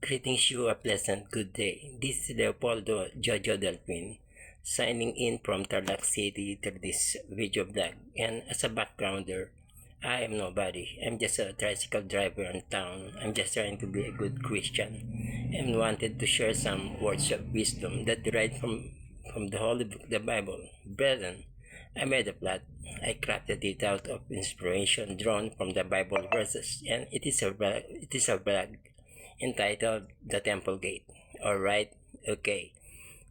Greetings you a pleasant good day. This is Leopoldo Jojo Delphin signing in from Tarlac City to this video blog. And as a backgrounder, I am nobody. I'm just a tricycle driver in town. I'm just trying to be a good Christian and wanted to share some words of wisdom that derived from the Holy Book, the Bible. Brethren, I made a plot. I crafted it out of inspiration drawn from the Bible verses, and it is a blog entitled The Temple Gate. Alright, okay.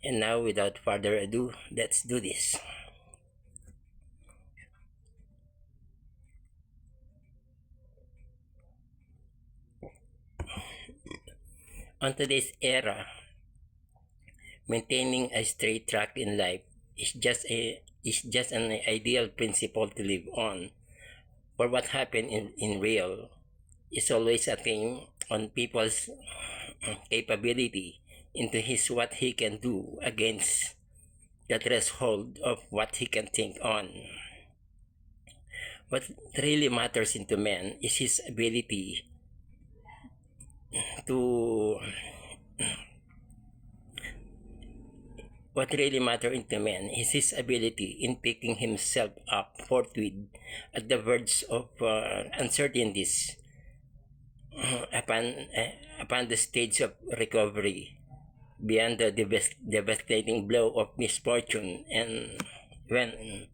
And now, without further ado, let's do this. On today's era, maintaining a straight track in life is just an ideal principle to live on. For what happened in real is always a thing on people's capability into what he can do against the threshold of what he can think on. What really matters into man is his ability to What really matters into man is his ability in picking himself up forthwith at the verge of uncertainties upon the stage of recovery beyond the devastating blow of misfortune, and when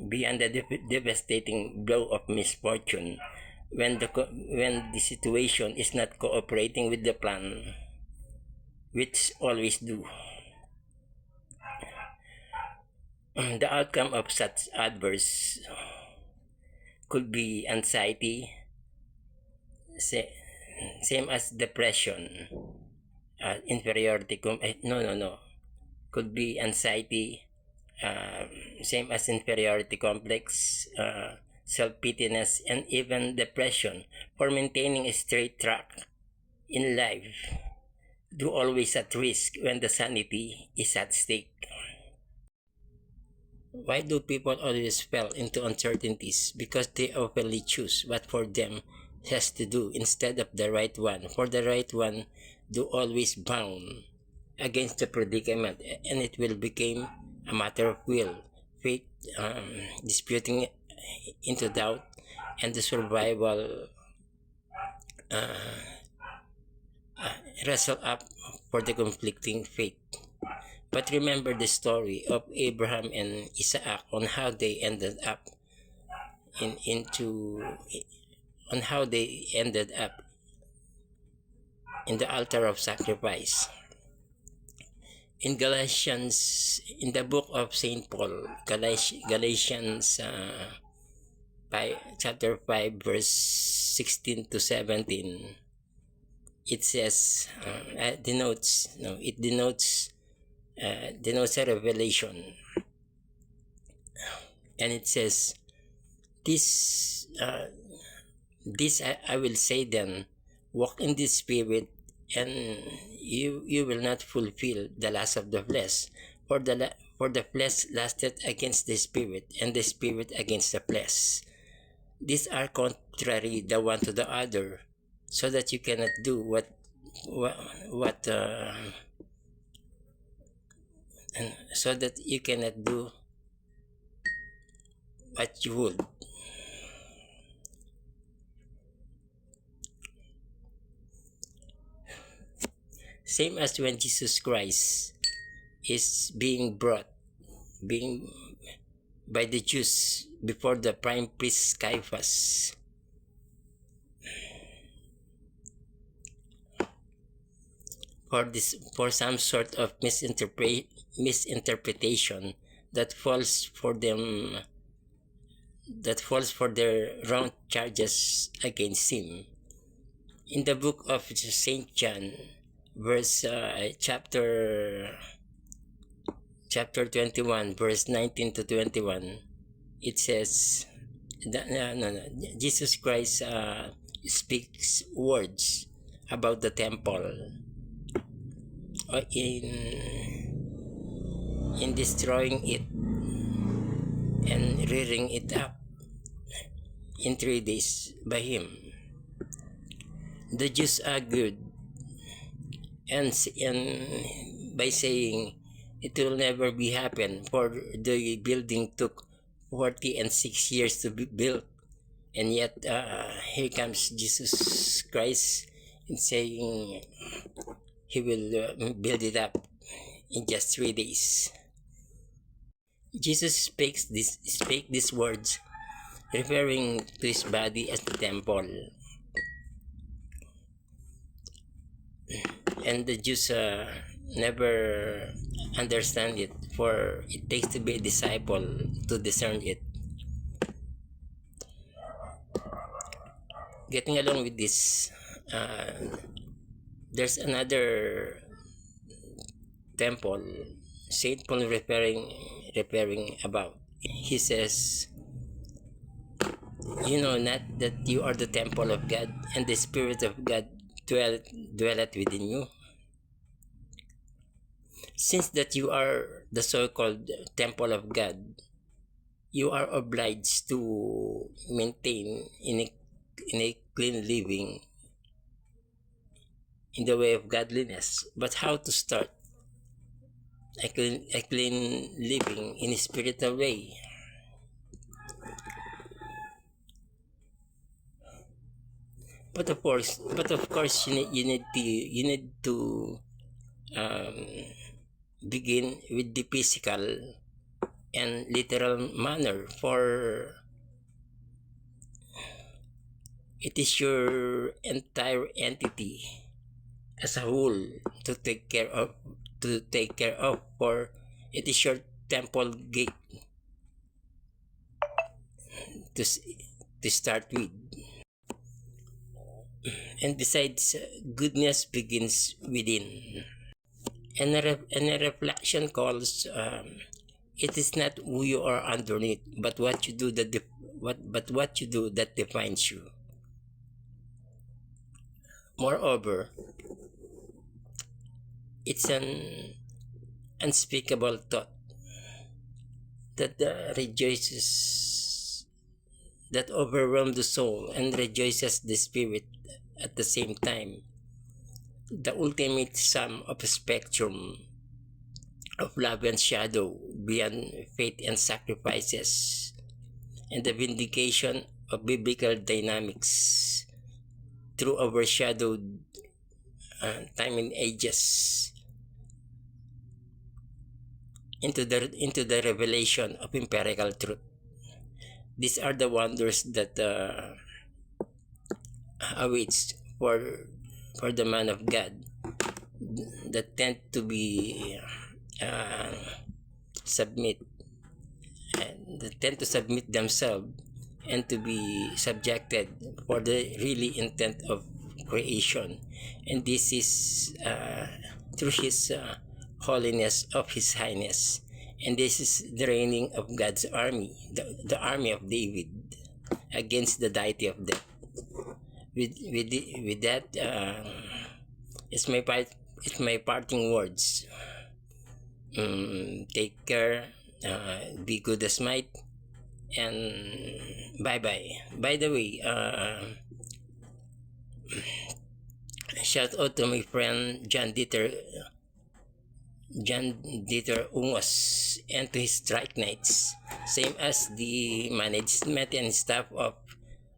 beyond the devastating blow of misfortune, when the situation is not cooperating with the plan, which always do. The outcome of such adverse could be anxiety, same as depression, inferiority. Could be anxiety, same as inferiority complex, self-pityness, and even depression. For maintaining a straight track in life, do always at risk when the sanity is at stake. Why do people always fall into uncertainties? Because they oftenly choose what for them has to do instead of the right one. For the right one do always bound against the predicament, and it will become a matter of will, faith, disputing into doubt, and the survival wrestle up for the conflicting faith. But remember the story of Abraham and Isaac on how they ended up in the altar of sacrifice. In the book of Saint Paul, Galatians chapter 5, verse 16 to 17, it says, denotes a revelation, and it says, this I will say then, walk in the Spirit, and you will not fulfill the lust of the flesh. For the flesh lusteth against the Spirit, and the Spirit against the flesh. These are contrary the one to the other, so that you cannot do what you would. Same as when Jesus Christ is being brought by the Jews before the prime priest Caiaphas. For some sort of misinterpretation that falls for their wrong charges against him. In the book of Saint John, chapter 21, verse 19 to 21, it says Jesus Christ speaks words about the temple in destroying it, and rearing it up in 3 days by him. The Jews argued and by saying it will never be happen, for the building took 46 years to be built, and yet here comes Jesus Christ in saying he will build it up in just 3 days. Jesus spake these words, referring to his body as the temple. And the Jews never understand it, for it takes to be a disciple to discern it. Getting along with this, there's another temple Saint Paul referring about. He says, you know not that you are the temple of God, and the Spirit of God dwelleth within you? Since that you are the so-called temple of God, you are obliged to maintain in a clean living in the way of godliness. But how to start a clean living in a spiritual way? But of course, you need to begin with the physical and literal manner, for it is your entire entity as a whole to take care of, for it is your temple gate to start with. And besides, goodness begins within. And a reflection calls, it is not who you are underneath, but what you do that defines you. Moreover, it's an unspeakable thought that that overwhelms the soul and rejoices the spirit at the same time. The ultimate sum of a spectrum of love and shadow beyond faith and sacrifices, and the vindication of biblical dynamics through overshadowed time and ages into the revelation of empirical truth. These are the wonders that awaits for the man of God, that tend to be submit themselves and to be subjected for the really intent of creation. And this is through his holiness of his highness, and this is the reigning of God's army, the army of David against the deity of death. With that, it's my parting words. Take care, be good as might, and bye bye. By the way, shout out to my friend John Dieter Ungos and to his strike knights, same as the management and staff of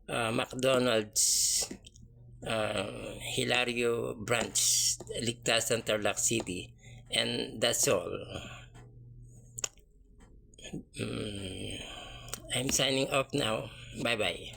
McDonald's Hilario branch, Ligtasan, Tarlac City. And that's all. I'm signing off now. Bye bye.